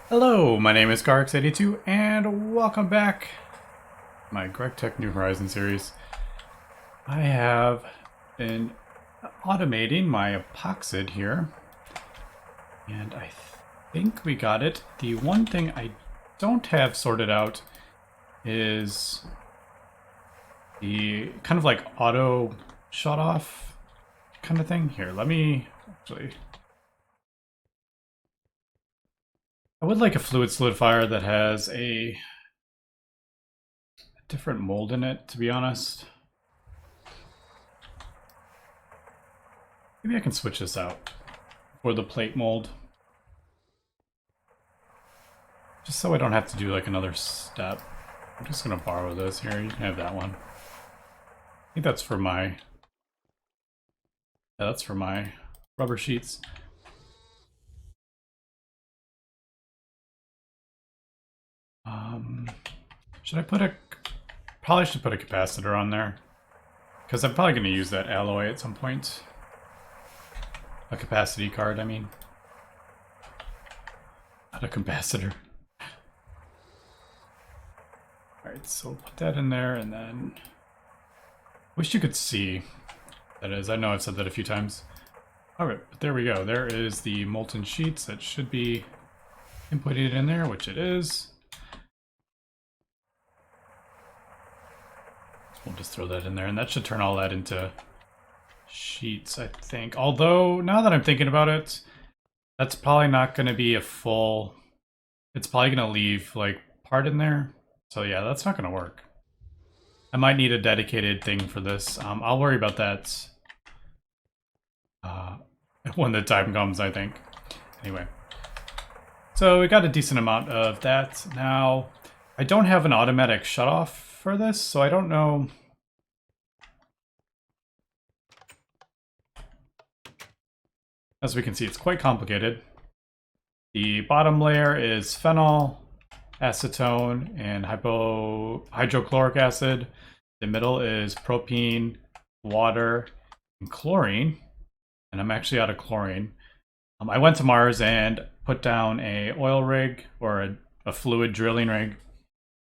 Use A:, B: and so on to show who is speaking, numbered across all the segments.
A: Hello, my name is Garx82 and welcome back to my Gregtech New Horizons series. I have been automating my epoxid here and I think we got it. The one thing I don't have sorted out is the kind of like auto shut off kind of thing. Here, let me actually... I would like a fluid solidifier that has a different mold in it, to be honest. Maybe I can switch this out for the plate mold. Just so I don't have to do like another step. I'm just gonna borrow this here. You can have that one. I think that's for my... Yeah, that's for my rubber sheets. Should I put a... Probably should put a capacitor on there. Because I'm probably going to use that alloy at some point. A capacity card, I mean. Not a capacitor. Alright, so put that in there and then... Wish you could see. That is, I know I've said that a few times. Alright, but there we go. There is the molten sheets that should be inputted in there, which it is. We'll just throw that in there, and that should turn all that into sheets, I think. Although, now that I'm thinking about it, that's probably not going to be a full... It's probably going to leave, like, part in there. So yeah, that's not going to work. I might need a dedicated thing for this. I'll worry about that when the time comes, I think. Anyway. So we got a decent amount of that. Now, I don't have an automatic shutoff for this, so I don't know. As we can see, it's quite complicated. The bottom layer is phenol, acetone, and hydrochloric acid. The middle is propene, water, and chlorine. And I'm actually out of chlorine. I went to Mars and put down a oil rig, or a fluid drilling rig.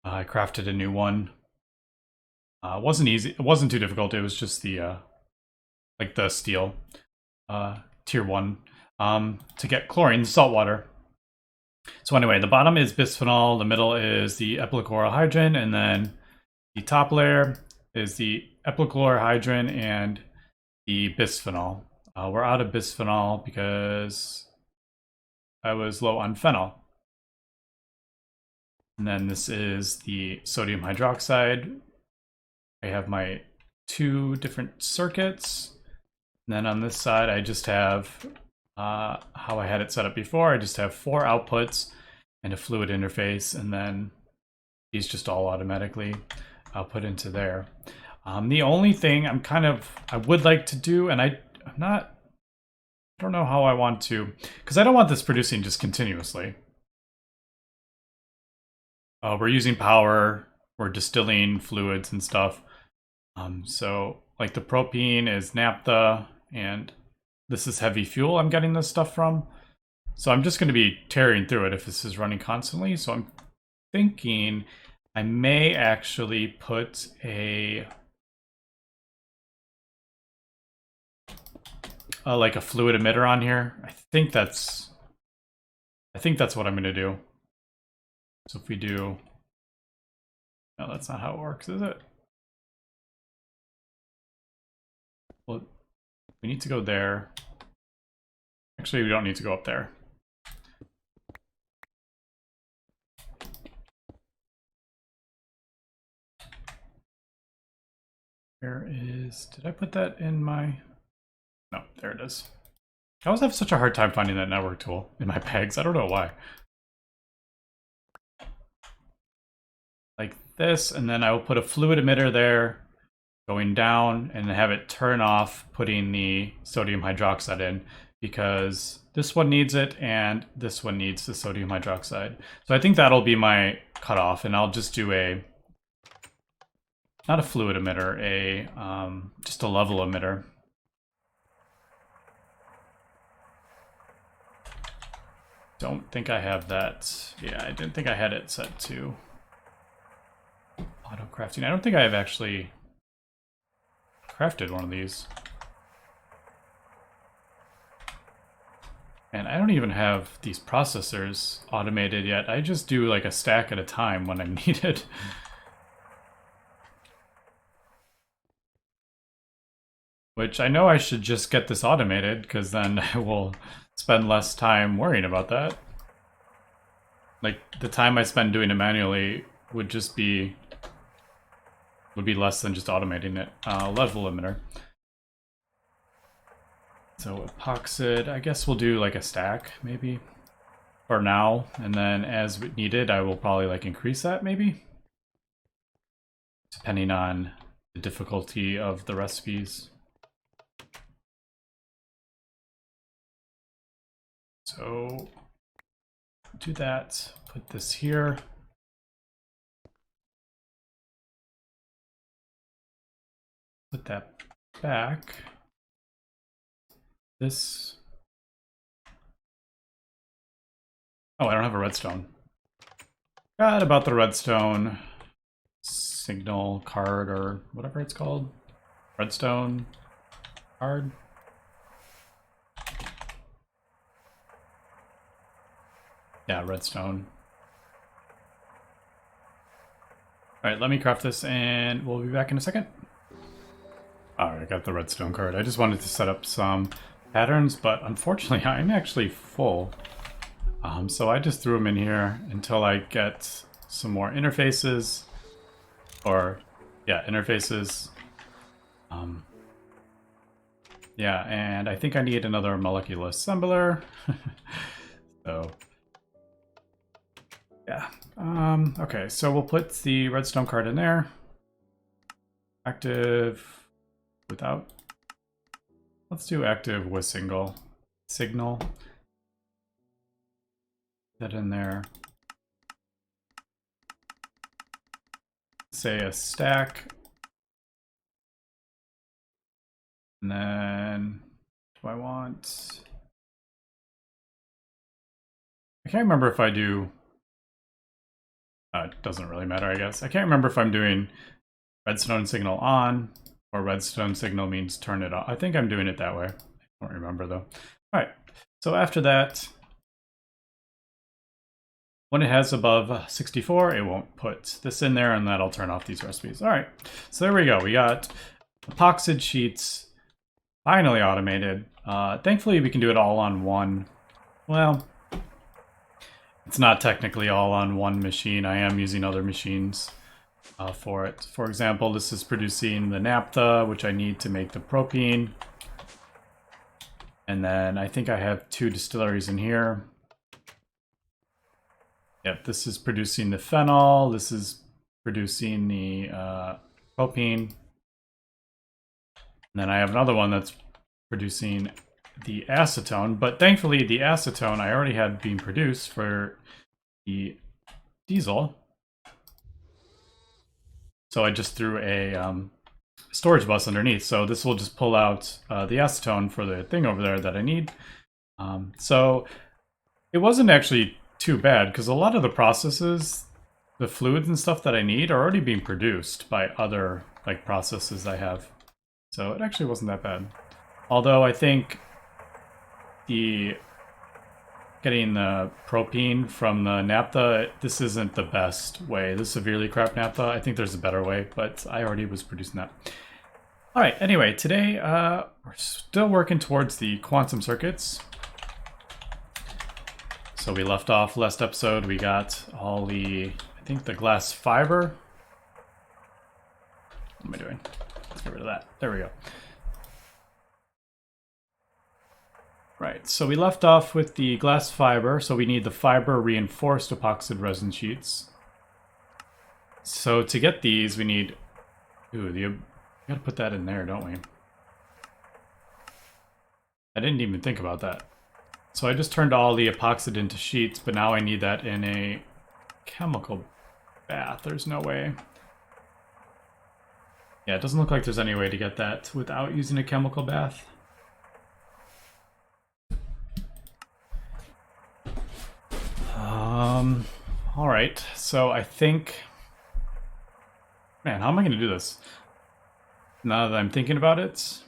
A: I crafted a new one. It wasn't easy. It wasn't too difficult. It was just the like the steel tier 1 to get chlorine, salt water. So anyway, the bottom is bisphenol, the middle is the epichlorohydrin, and then the top layer is the epichlorohydrin and the bisphenol. We're out of bisphenol because I was low on phenol. And then this is the sodium hydroxide. I have my 2 different circuits. And then on this side, I just have, how I had it set up before, I just have 4 outputs and a fluid interface, and then these just all automatically output into there. The only thing I would like to do, and I don't know how I want to, because I don't want this producing just continuously. We're using power, we're distilling fluids and stuff. So like the propene is naphtha, and this is heavy fuel I'm getting this stuff from. So I'm just going to be tearing through it if this is running constantly. So I'm thinking I may actually put like a fluid emitter on here. I think that's what I'm going to do. So if we do... No, that's not how it works, is it? Well, we need to go there. Actually, we don't need to go up there. Where is... Did I put that in my... No, there it is. I always have such a hard time finding that network tool in my bags. I don't know why. Like this, and then I will put a fluid emitter there, going down, and have it turn off, putting the sodium hydroxide in, because this one needs it, and this one needs the sodium hydroxide. So I think that'll be my cutoff, and I'll just do not a fluid emitter, just a level emitter. don't think I have that. Yeah, I didn't think I had it set to auto crafting. I don't think I have actually crafted one of these. And I don't even have these processors automated yet. I just do like a stack at a time when I'm needed. Which I know I should just get this automated, because then I will spend less time worrying about that. Like, the time I spend doing it manually would just be... would be less than just automating it. Level limiter. So epoxid, I guess we'll do like a stack, maybe, for now. And then as needed, I will probably like increase that, maybe, depending on the difficulty of the recipes. So do that, put this here. Put that back. This. Oh, I don't have a redstone. Forgot about the redstone signal card or whatever it's called. Redstone card. Yeah, redstone. All right, let me craft this and we'll be back in a second. All right, I got the redstone card. I just wanted to set up some patterns, but unfortunately I'm actually full. So I just threw them in here until I get some more interfaces, or yeah, interfaces. Yeah, and I think I need another molecular assembler. So yeah, okay, so we'll put the redstone card in there. Active without. Let's do active with signal. That in there. Say a stack. And then do I want... I can't remember if I do... it doesn't really matter, I guess. I can't remember if I'm doing redstone signal on or redstone signal means turn it off. I think I'm doing it that way. I don't remember though. All right, so after that, when it has above 64, it won't put this in there, and that'll turn off these recipes. All right, so there we go. We got epoxid sheets finally automated. Thankfully, we can do it all on one. Well, it's not technically all on one machine. I am using other machines for it. For example, this is producing the naphtha, which I need to make the propene. And then I think I have 2 distilleries in here. Yep, this is producing the phenol. This is producing the propene. And then I have another one that's producing the acetone. But thankfully, the acetone I already had being produced for the diesel. So I just threw a storage bus underneath. So this will just pull out the acetone for the thing over there that I need. So it wasn't actually too bad, because a lot of the processes, the fluids and stuff that I need are already being produced by other like processes I have. So it actually wasn't that bad. Although I think getting the propene from the naphtha, this isn't the best way. This severely crap naphtha. I think there's a better way, but I already was producing that. All right, anyway, today we're still working towards the quantum circuits. So we left off last episode, we got all the, I think the glass fiber. What am I doing? Let's get rid of that. There we go. Right, so we left off with the glass fiber, so we need the fiber reinforced epoxide resin sheets. So to get these, we need... Ooh, we gotta put that in there, don't we? I didn't even think about that. So I just turned all the epoxide into sheets, but now I need that in a chemical bath. There's no way. Yeah, it doesn't look like there's any way to get that without using a chemical bath. All right. So I think, man, how am I going to do this? Now that I'm thinking about it,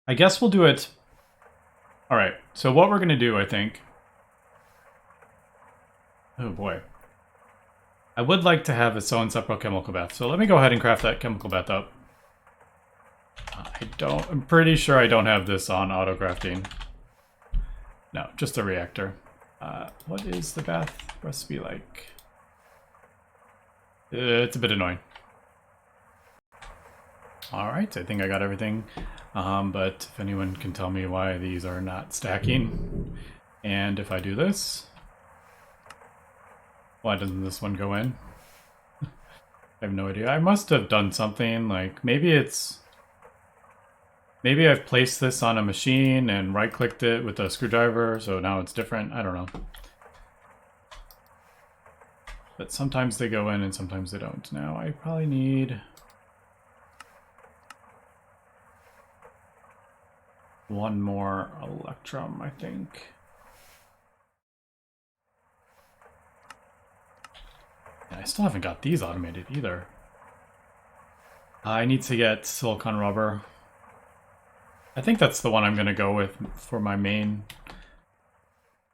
A: I guess we'll do it. All right. So what we're going to do, I think. Oh boy. I would like to have its own separate chemical bath. So let me go ahead and craft that chemical bath up. I'm pretty sure I don't have this on auto crafting. No, just a reactor. What is the bath recipe like? It's a bit annoying. Alright, I think I got everything. But if anyone can tell me why these are not stacking. And if I do this, why doesn't this one go in? I have no idea. I must have done something, like maybe I've placed this on a machine and right-clicked it with a screwdriver, so now it's different. I don't know. But sometimes they go in and sometimes they don't. Now I probably need one more electrum, I think. And I still haven't got these automated either. I need to get silicon rubber. I think that's the one I'm going to go with for my main.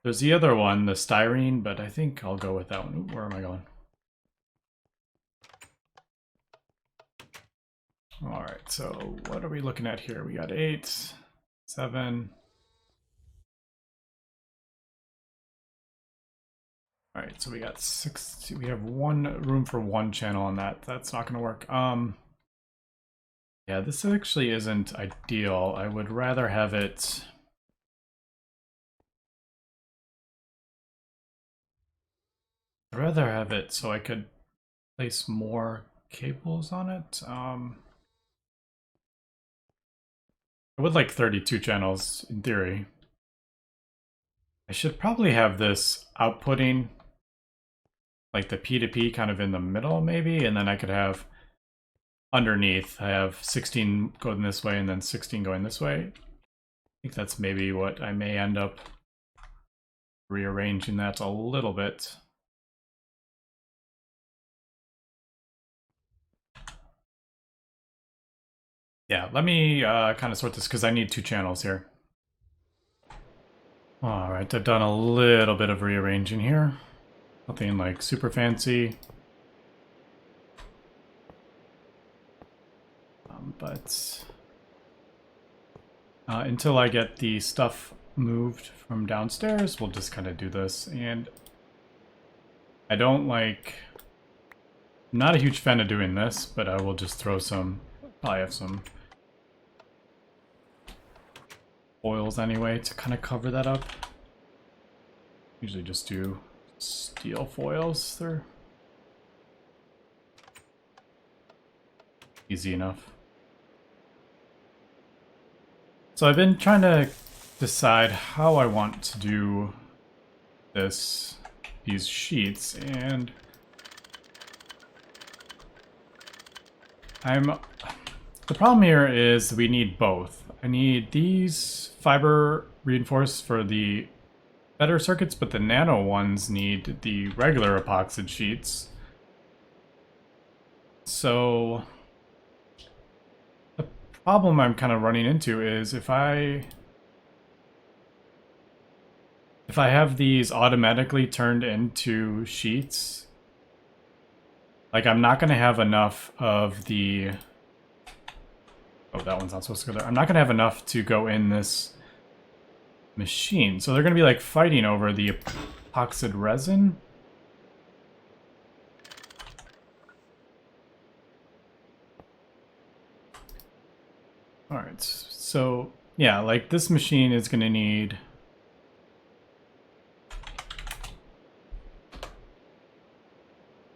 A: There's the other one, the styrene, but I think I'll go with that one. Ooh, where am I going? All right, so what are we looking at here? We got 8, 7. All right, so we got 6. We have room for one channel on that. That's not going to work. Yeah, this actually isn't ideal. I would rather have it. I'd rather have it so I could place more cables on it. I would like 32 channels in theory. I should probably have this outputting like the P2P kind of in the middle maybe, and then I could have underneath, I have 16 going this way and then 16 going this way. I think that's maybe what I may end up rearranging that a little bit. Yeah, let me kind of sort this because I need 2 channels here. All right, I've done a little bit of rearranging here. Nothing like super fancy. But until I get the stuff moved from downstairs, we'll just kind of do this. And I don't like... I'm not a huge fan of doing this, but I will just throw some... Probably have some oils anyway to kind of cover that up. Usually just do steel foils. They're easy enough. So I've been trying to decide how I want to do these sheets, and the problem here is we need both. I need these fiber reinforced for the better circuits, but the nano ones need the regular epoxid sheets. So the problem I'm kind of running into is if I have these automatically turned into sheets, like I'm not going to have enough of the... Oh, that one's not supposed to go there. I'm not going to have enough to go in this machine. So they're going to be like fighting over the epoxid resin. All right, so yeah, like this machine is going to need...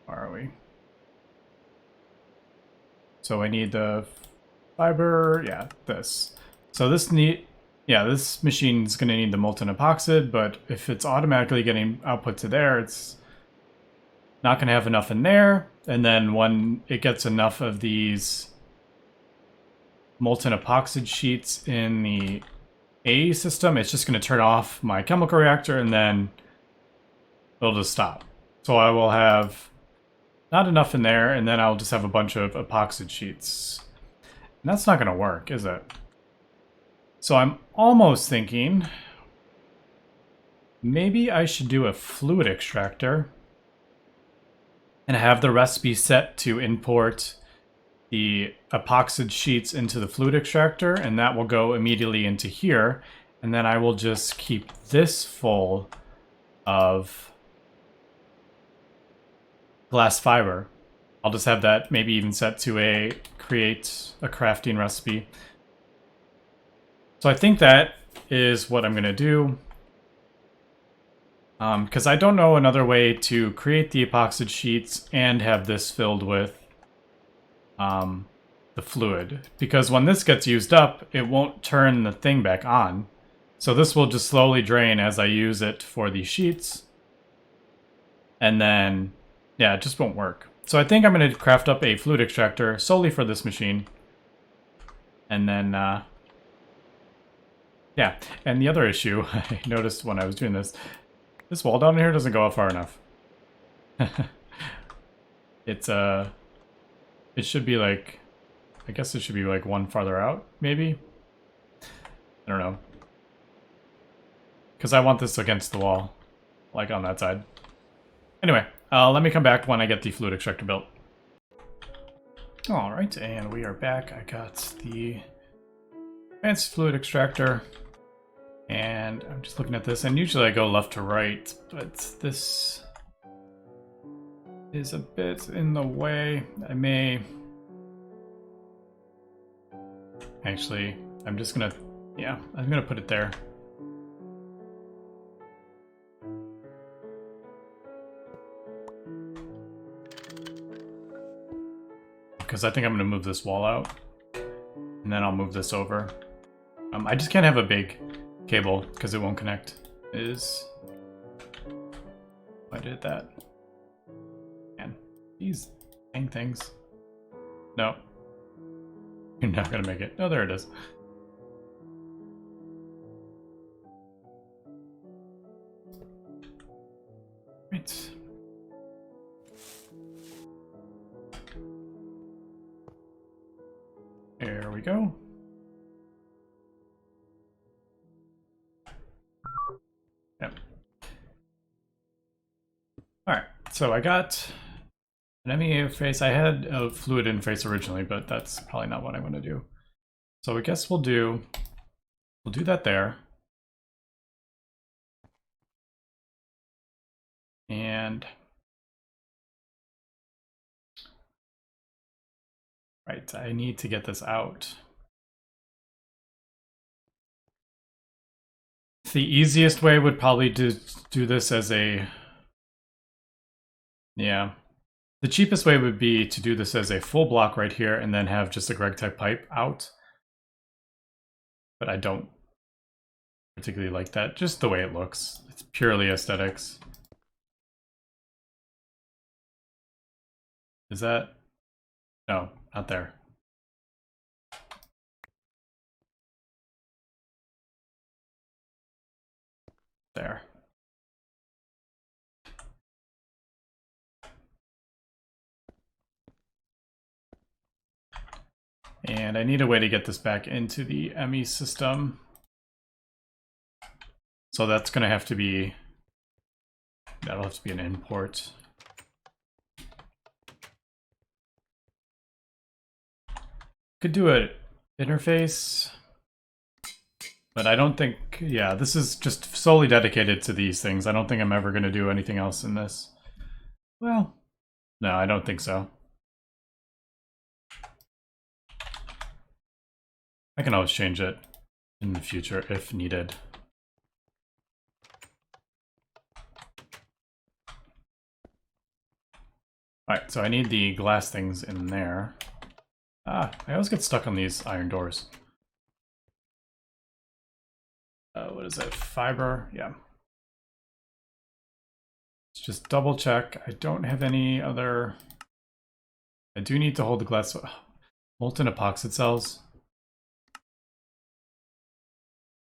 A: Where are we? So I need the fiber, yeah, this. So this machine's going to need the molten epoxid, but if it's automatically getting output to there, it's not going to have enough in there. And then when it gets enough of these molten epoxid sheets in the A system, it's just going to turn off my chemical reactor and then it'll just stop. So I will have not enough in there, and then I'll just have a bunch of epoxid sheets. And that's not going to work, is it? So I'm almost thinking maybe I should do a fluid extractor and have the recipe set to import the epoxid sheets into the fluid extractor, and that will go immediately into here. And then I will just keep this full of glass fiber. I'll just have that maybe even set to create a crafting recipe. So I think that is what I'm going to do. Because I don't know another way to create the epoxid sheets and have this filled with the fluid. Because when this gets used up, it won't turn the thing back on. So this will just slowly drain as I use it for these sheets. And then, yeah, it just won't work. So I think I'm going to craft up a fluid extractor solely for this machine. And then, yeah. And the other issue I noticed when I was doing this wall down here doesn't go out far enough. It's, it should be like, I guess it should be like one farther out, maybe? I don't know. Because I want this against the wall, like on that side. Anyway, let me come back when I get the fluid extractor built. Alright, and we are back. I got the advanced fluid extractor. And I'm just looking at this, and usually I go left to right, but this is a bit in the way. I may... Actually, I'm just gonna... Yeah, I'm gonna put it there. Because I think I'm gonna move this wall out. And then I'll move this over. I just can't have a big cable because it won't connect. I did that. Man, these dang things. No. You're not gonna make it. Oh, there it is. Right. There we go. Yep. Alright, so I got an ME interface. I had a fluid interface originally, but that's probably not what I want to do. So I guess we'll do that there. And right, I need to get this out. The easiest way would probably do this as a... Yeah. The cheapest way would be to do this as a full block right here and then have just a Gregtech pipe out. But I don't particularly like that, just the way it looks. It's purely aesthetics. Is that... No, not there. There. And I need a way to get this back into the ME system. So that's going to have to be... That'll have to be an import. Could do an interface. But I don't think... Yeah, this is just solely dedicated to these things. I don't think I'm ever going to do anything else in this. Well, no, I don't think so. I can always change it in the future if needed. Alright, so I need the glass things in there. Ah, I always get stuck on these iron doors. What is that? Fiber? Yeah. Let's just double check. I don't have any other... I do need to hold the glass... Molten epoxide cells.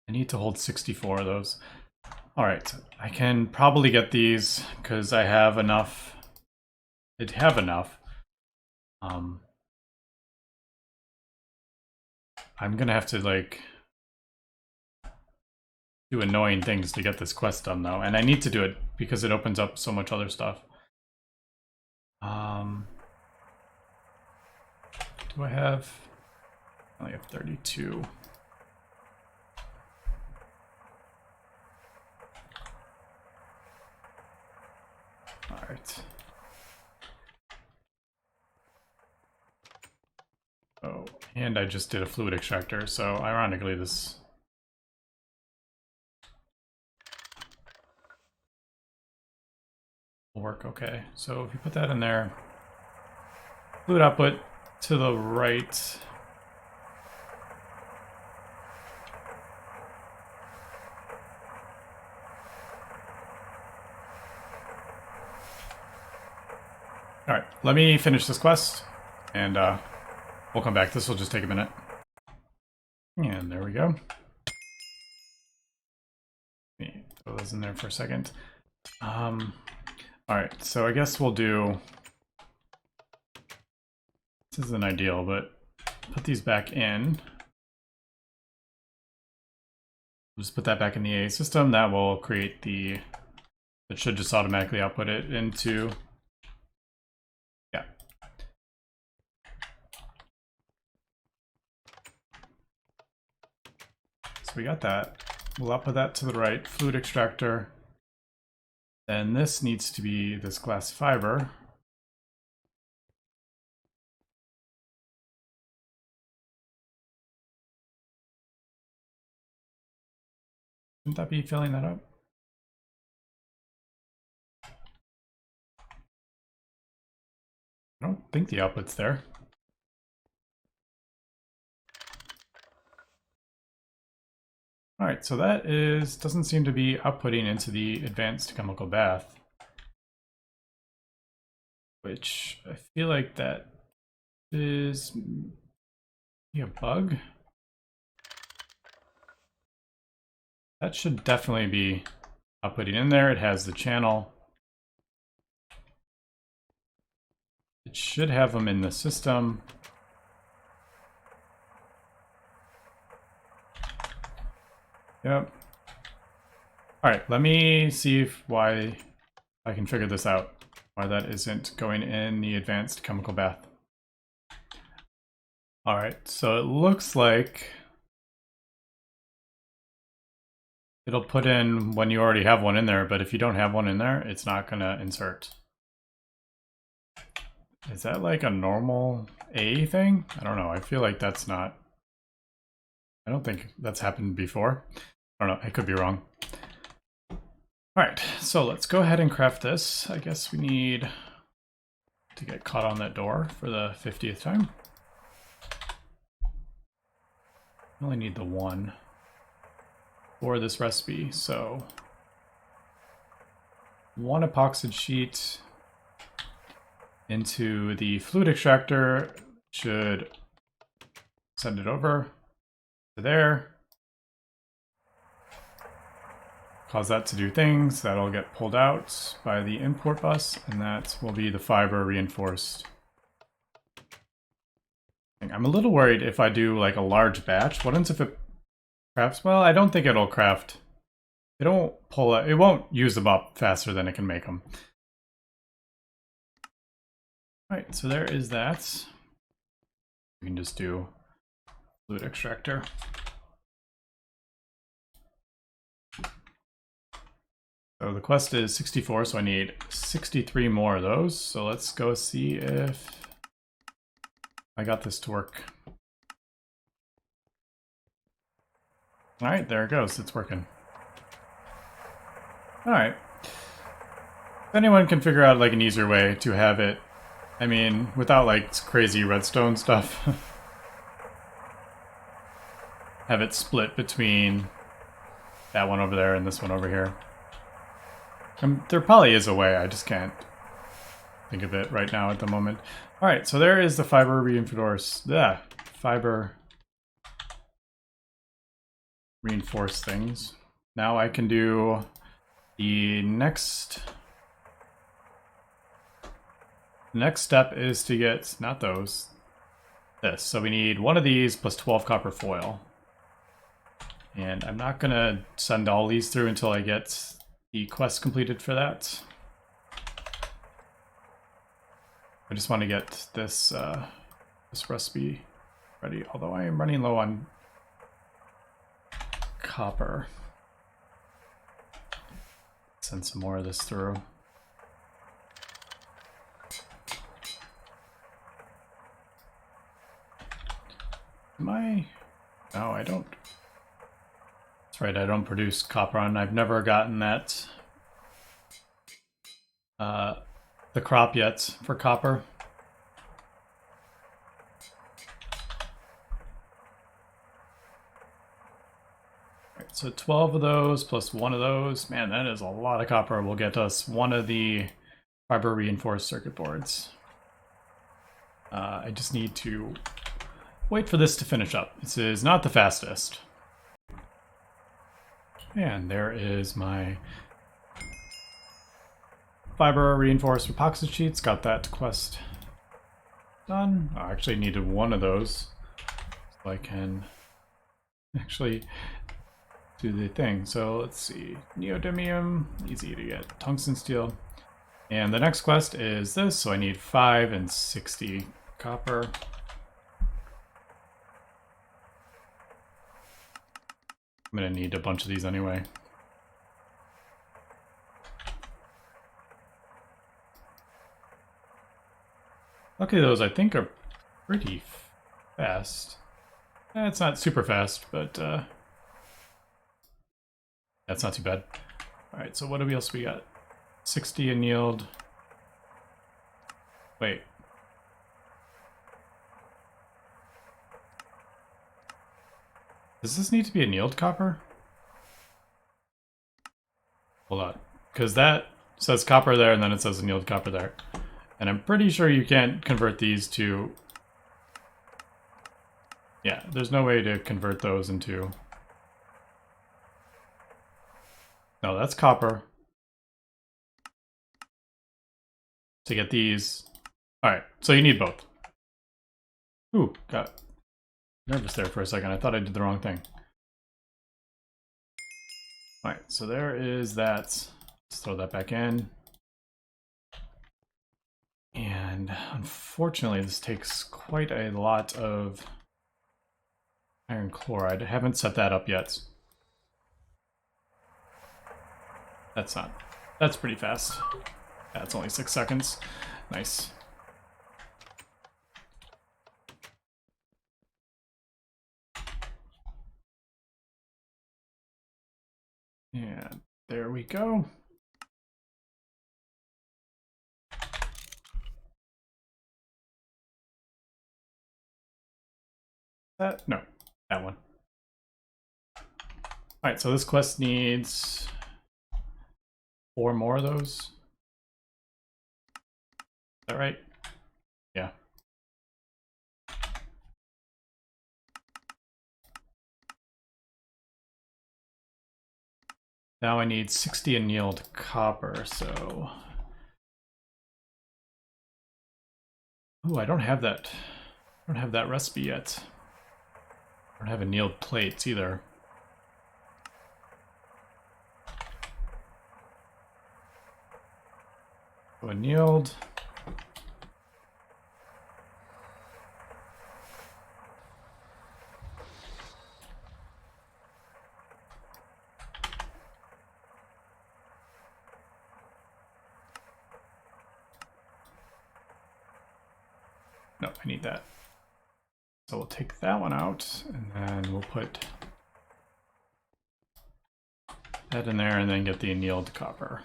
A: I need to hold 64 of those. Alright, I can probably get these because I have enough. I have enough. I'm gonna have to like do annoying things to get this quest done though, and I need to do it because it opens up so much other stuff. Do I have? I only have 32. All right. Oh, and I just did a fluid extractor, so ironically this will work okay. So if you put that in there, fluid output to the right. All right, let me finish this quest, and we'll come back. This will just take a minute. And there we go. Let me throw those in there for a second. All right, so I guess we'll do... This isn't ideal, but put these back in. We'll just put that back in the A system. That will create the... It should just automatically output it into... Yeah. So we got that. We'll output that to the right. Fluid extractor. Then this needs to be this glass fiber. Shouldn't that be filling that up? I don't think the output's there. All right, so that doesn't seem to be outputting into the advanced chemical bath, which I feel like that is a bug. That should definitely be outputting in there. It has the channel. It should have them in the system. Yep. All right, let me see why I can figure this out. Why that isn't going in the advanced chemical bath. All right, so it looks like it'll put in when you already have one in there, but if you don't have one in there, it's not gonna insert. Is that like a normal A thing? I don't know. I feel like that's not... I don't think that's happened before. I don't know. I could be wrong. All right, so let's go ahead and craft this. I guess we need to get caught on that door for the 50th time. I only need the one for this recipe, so one epoxid sheet into the fluid extractor should send it over to there. Cause that to do things. That'll get pulled out by the import bus, and that will be the fiber reinforced. I'm a little worried if I do like a large batch. What happens if it crafts? Well, I don't think it'll craft. It won't pull it. It won't use them up faster than it can make them. All right, so there is that. We can just do fluid extractor. So the quest is 64, so I need 63 more of those. So let's go see if I got this to work. All right, there it goes. It's working. All right. If anyone can figure out like an easier way to have it, I mean, without like crazy redstone stuff, have it split between that one over there and this one over here. There probably is a way, I just can't think of it right now at the moment. All right, so there is the fiber reinforced, fiber reinforce things. Now I can do the next step is to get, not those, this. So we need one of these plus 12 copper foil. And I'm not gonna send all these through until I get the quest completed for that. I just want to get this this recipe ready, although I am running low on copper. Send some more of this through. Am I? No, I don't. That's right, I don't produce copper on. I've never gotten that the crop yet for copper. Right, so 12 of those plus one of those. Man, that is a lot of copper. Will get us one of the fiber reinforced circuit boards. I just need to wait for this to finish up. This is not the fastest. And there is my fiber reinforced epoxy sheets. Got that quest done. I actually needed one of those so I can actually do the thing. So let's see. Neodymium, easy to get. Tungsten steel. And the next quest is this. So I need 5 and 60 copper. I'm gonna need a bunch of these anyway. Luckily those I think are pretty fast. It's not super fast, but that's not too bad. Alright, so what else we got? 60 annealed. Wait. Does this need to be annealed copper? Hold on. Because that says copper there and then it says annealed copper there. And I'm pretty sure you can't convert these to... Yeah, there's no way to convert those into... No, that's copper. To get these... Alright, so you need both. Ooh, got nervous there for a second. I thought I did the wrong thing. Alright, so there is that. Let's throw that back in. And unfortunately, this takes quite a lot of iron chloride. I haven't set that up yet. That's pretty fast. That's only 6 seconds. Nice. And there we go. No, that one. Alright, so this quest needs 4 more of those. Is that right? Yeah. Now I need 60 annealed copper, so... Ooh, I don't have that. I don't have that recipe yet. I don't have annealed plates either. So annealed. No, I need that. So we'll take that one out, and then we'll put that in there, and then get the annealed copper.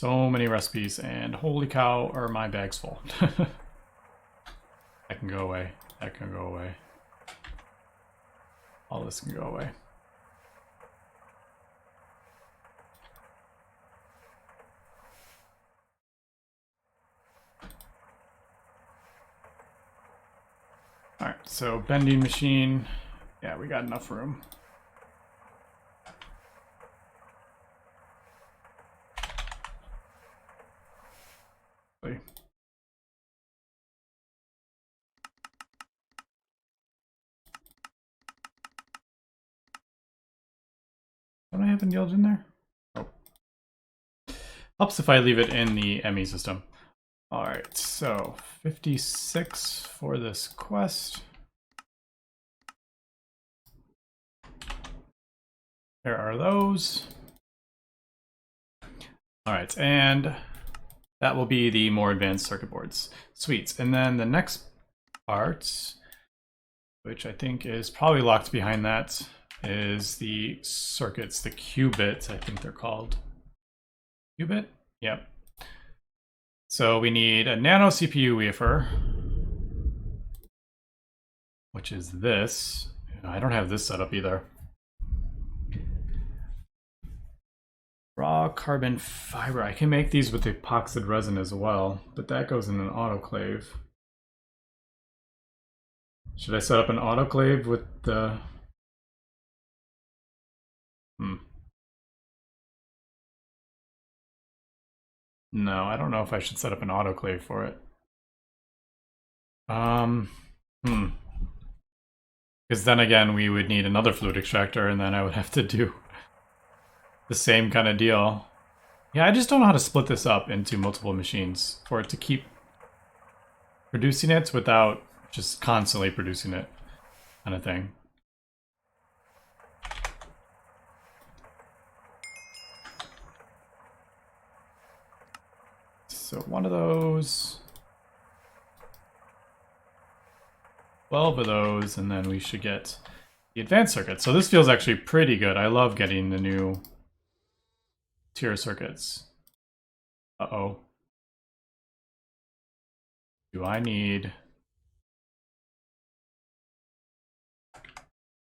A: So many recipes, and holy cow, are my bags full. That can go away. That can go away. All this can go away. All right, so bending machine. Yeah, we got enough room. Don't I have a yield in there? Oh. Helps if I leave it in the ME system. All right, so 56 for this quest. There are those. All right, and that will be the more advanced circuit boards. Sweet. And then the next part, which I think is probably locked behind that, is the circuits, the qubits, I think they're called. Qubit? Yep. So we need a nano CPU wafer, which is this. I don't have this set up either. Raw carbon fiber. I can make these with epoxide resin as well, but that goes in an autoclave. Should I set up an autoclave with the... No, I don't know if I should set up an autoclave for it. Because then again, we would need another fluid extractor, and then I would have to do the same kind of deal. Yeah, I just don't know how to split this up into multiple machines for it to keep producing it without just constantly producing it, kind of thing. So one of those, 12 of those, and then we should get the advanced circuit. So this feels actually pretty good. I love getting the new tier circuits. Uh-oh. Do I need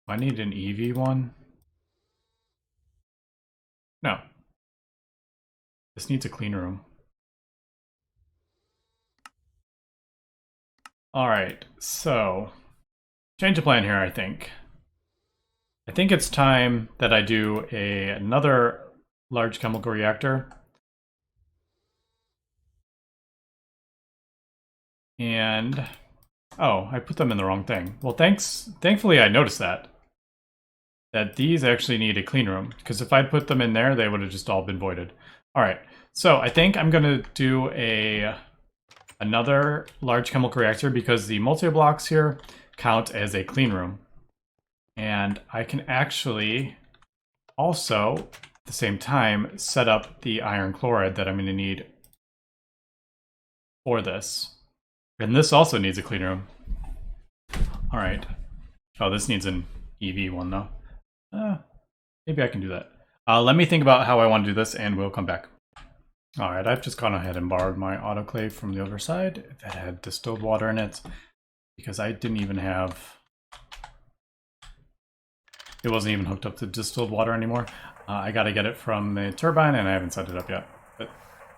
A: an EV one? No. This needs a clean room. All right, so change of plan here, I think. I think it's time that I do another large chemical reactor. And, oh, I put them in the wrong thing. Well, thankfully I noticed that these actually need a clean room, because if I'd put them in there, they would have just all been voided. All right, so I think I'm gonna do another large chemical reactor because the multi-blocks here count as a clean room. And I can actually also, at the same time, set up the iron chloride that I'm going to need for this. And this also needs a clean room. All right. Oh, this needs an EV one, though. Maybe I can do that. Let me think about how I want to do this, and we'll come back. All right, I've just gone ahead and borrowed my autoclave from the other side that had distilled water in it, because I didn't even have... It wasn't even hooked up to distilled water anymore. I got to get it from the turbine, and I haven't set it up yet. But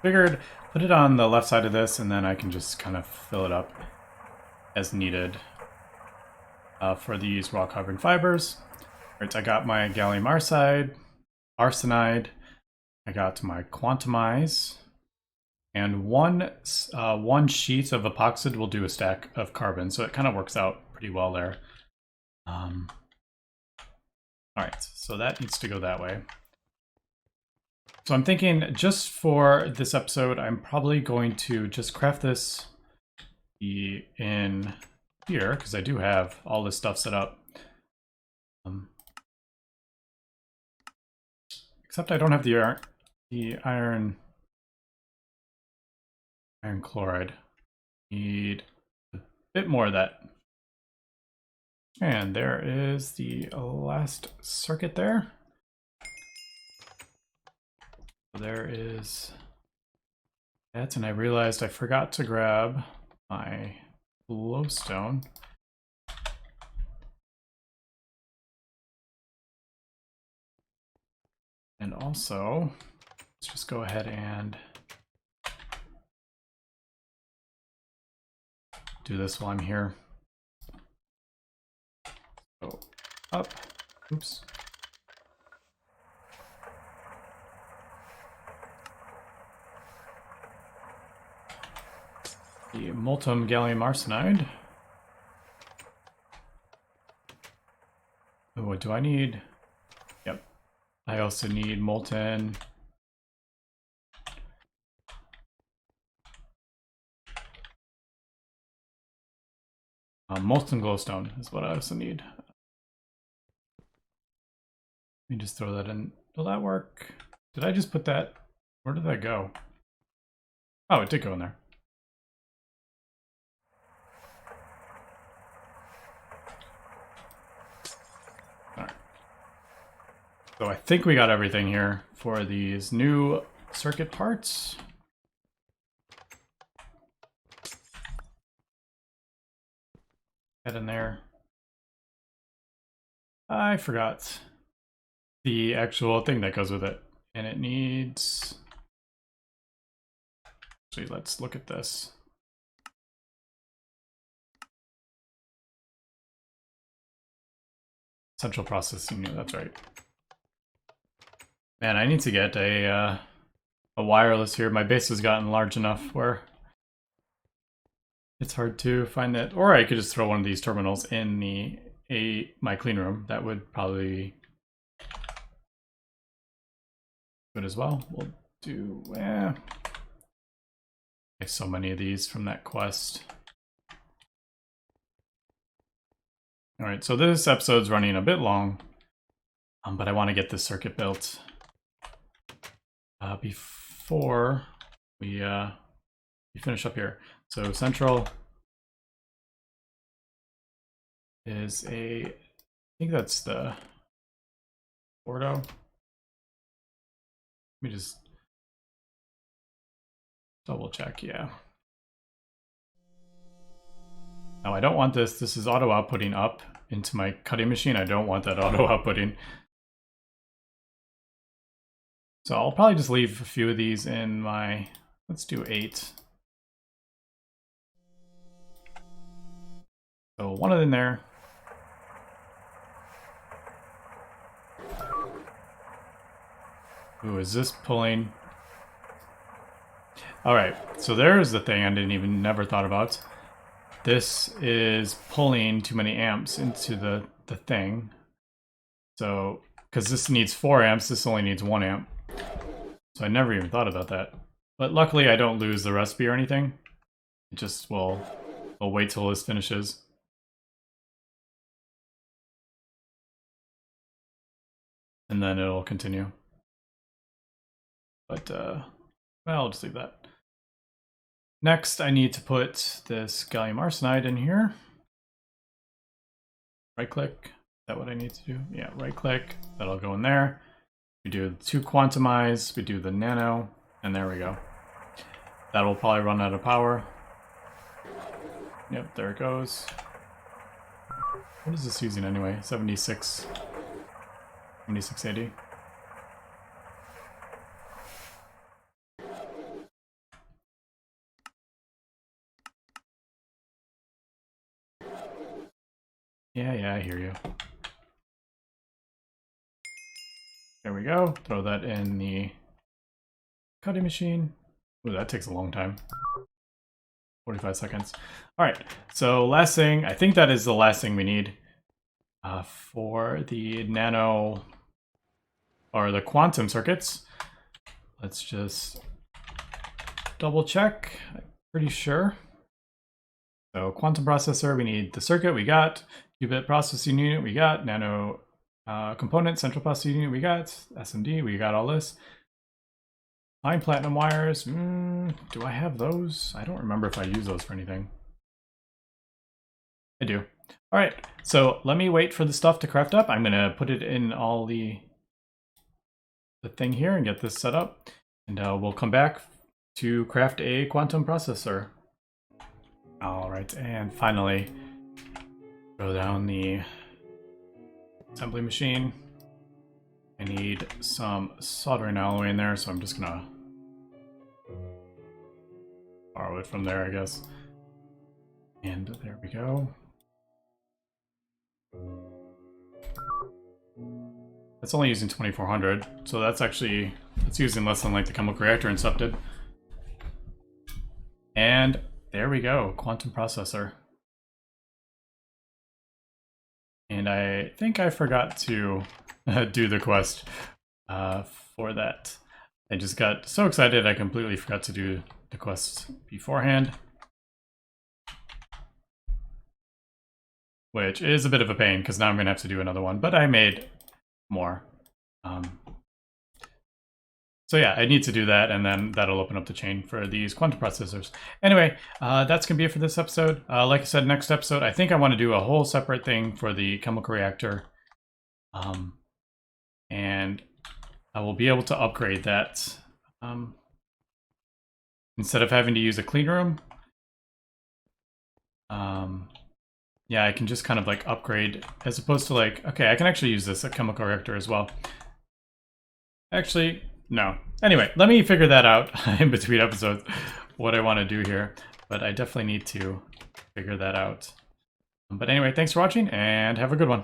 A: figured, put it on the left side of this, and then I can just kind of fill it up as needed for these raw carbon fibers. All right, I got my gallium arsenide. I got my quantumize, and one sheet of epoxide will do a stack of carbon, so it kind of works out pretty well there. All right, so that needs to go that way. So I'm thinking just for this episode, I'm probably going to just craft this in here, because I do have all this stuff set up. Except I don't have the iron chloride. Need a bit more of that. And there is the last circuit there. There is that, and I realized I forgot to grab my glowstone. And also, let's just go ahead and do this while I'm here. Go up. Oops. The molten gallium arsenide. Oh, what do I need? Yep. I also need molten. Molten glowstone is what I also need. Let me just throw that in. Will that work? Did I just put that? Where did that go? Oh, it did go in there. Alright. So I think we got everything here for these new circuit parts. Head in there. I forgot the actual thing that goes with it. And it needs... Actually, let's look at this. Central processing unit, that's right. Man, I need to get a wireless here. My base has gotten large enough where it's hard to find that. Or I could just throw one of these terminals in my clean room. That would probably be good as well. We'll do, I have so many of these from that quest. All right, so this episode's running a bit long, but I want to get this circuit built before we finish up here. So central is I think that's the Ordo. Let me just double check, yeah. Now I don't want this. This is auto outputting up into my cutting machine. I don't want that auto outputting. So I'll probably just leave a few of these in my, let's do 8. So one of them there. Ooh, is this pulling? All right, so there's the thing I never thought about. This is pulling too many amps into the thing. So, because this needs 4 amps, this only needs 1 amp. So I never even thought about that. But luckily I don't lose the recipe or anything. It just will wait till this finishes. And then it'll continue. But, well, I'll just leave that. Next, I need to put this gallium arsenide in here. Right click. Is that what I need to do? Yeah, right click. That'll go in there. We do 2 quantumize, we do the nano, and there we go. That'll probably run out of power. Yep, there it goes. What is this using anyway? 7680. Yeah, I hear you. There we go. Throw that in the cutting machine. Ooh, that takes a long time. 45 seconds. All right, so last thing, I think that is the last thing we need for the nano or the quantum circuits. Let's just double check. I'm pretty sure. So quantum processor, we need the circuit, we got. Qubit processing unit, we got. Nano component, central processing unit, we got. SMD, we got all this. Fine platinum wires, do I have those? I don't remember if I use those for anything. I do. All right, so let me wait for the stuff to craft up. I'm gonna put it in all the thing here and get this set up. And we'll come back to craft a quantum processor. All right, and finally, go down the assembly machine. I need some soldering alloy in there, so I'm just gonna borrow it from there, I guess. And there we go. It's only using 2400, so that's actually, it's using less than like the chemical reactor and stuff did. And there we go, quantum processor. And I think I forgot to do the quest for that. I just got so excited I completely forgot to do the quest beforehand. Which is a bit of a pain, because now I'm going to have to do another one, but I made more. So yeah, I need to do that, and then that'll open up the chain for these quantum processors. Anyway, that's going to be it for this episode. Like I said, next episode, I think I want to do a whole separate thing for the chemical reactor. And I will be able to upgrade that. Instead of having to use a clean room. Yeah, I can just kind of like upgrade, as opposed to like, okay, I can actually use this at chemical reactor as well. Actually, no. Anyway, let me figure that out in between episodes, what I want to do here. But I definitely need to figure that out. But anyway, thanks for watching, and have a good one.